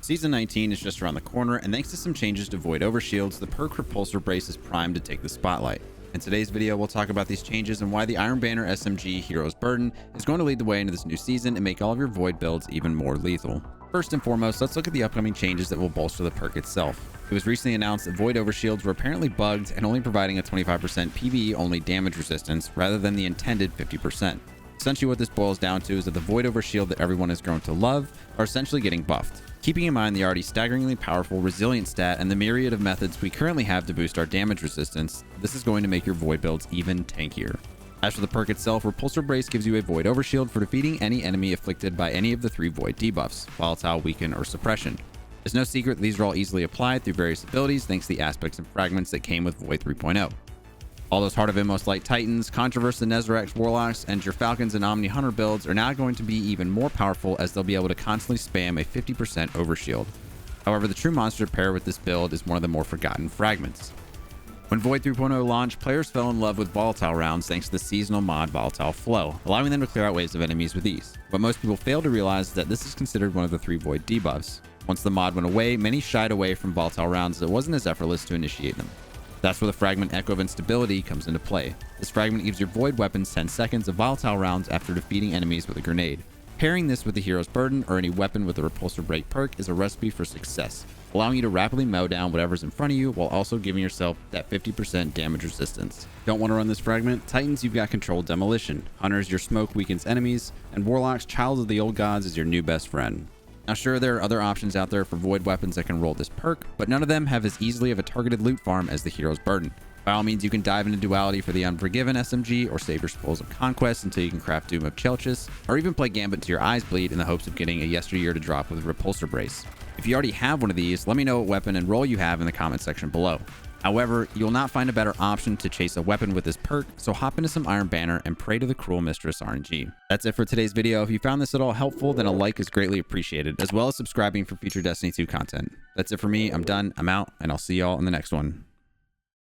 Season 19 is just around the corner, and thanks to some changes to Void Overshields, the perk Repulsor Brace is primed to take the spotlight. In today's video, we'll talk about these changes and why the Iron Banner SMG Hero's Burden is going to lead the way into this new season and make all of your Void builds even more lethal. First and foremost, let's look at the upcoming changes that will bolster the perk itself. It was recently announced that Void Overshields were apparently bugged and only providing a 25% PvE-only damage resistance rather than the intended 50%. Essentially what this boils down to is that the Void Overshield that everyone has grown to love are essentially getting buffed. Keeping in mind the already staggeringly powerful resilient stat and the myriad of methods we currently have to boost our damage resistance, this is going to make your Void builds even tankier. As for the perk itself, Repulsor Brace gives you a Void Overshield for defeating any enemy afflicted by any of the 3 Void debuffs: Volatile, Weaken, or Suppression. It's no secret that these are all easily applied through various abilities thanks to the aspects and fragments that came with Void 3.0. All those Heart of Immos Light Titans, Controverse and Nezarec Warlocks, and your Falcons and Omni Hunter builds are now going to be even more powerful as they'll be able to constantly spam a 50% Overshield. However, the true monster to pair with this build is one of the more forgotten fragments. When Void 3.0 launched, players fell in love with volatile rounds thanks to the seasonal mod Volatile Flow, allowing them to clear out waves of enemies with ease. What most people fail to realize is that this is considered one of the 3 Void debuffs. Once the mod went away, many shied away from volatile rounds as it wasn't as effortless to initiate them. That's where the fragment Echo of Instability comes into play. This fragment gives your Void weapons 10 seconds of volatile rounds after defeating enemies with a grenade. Pairing this with the Hero's Burden or any weapon with the Repulsor Brace perk is a recipe for success, allowing you to rapidly mow down whatever's in front of you while also giving yourself that 50% damage resistance. Don't want to run this fragment? Titans, you've got Controlled Demolition. Hunters, your smoke weakens enemies, and Warlocks, Child of the Old Gods is your new best friend. Now sure, there are other options out there for Void weapons that can roll this perk, but none of them have as easily of a targeted loot farm as the Hero's Burden. By all means, you can dive into Duality for the Unforgiven SMG, or save your Spoils of Conquest until you can craft Doom of Chelchis, or even play Gambit to your eyes bleed in the hopes of getting a yesteryear to drop with Repulsor Brace. If you already have one of these, let me know what weapon and role you have in the comment section below. However, you will not find a better option to chase a weapon with this perk, so hop into some Iron Banner and pray to the Cruel Mistress RNG. That's it for today's video. If you found this at all helpful, then a like is greatly appreciated, as well as subscribing for future Destiny 2 content. That's it for me. I'm done. I'm out, and I'll see y'all in the next one.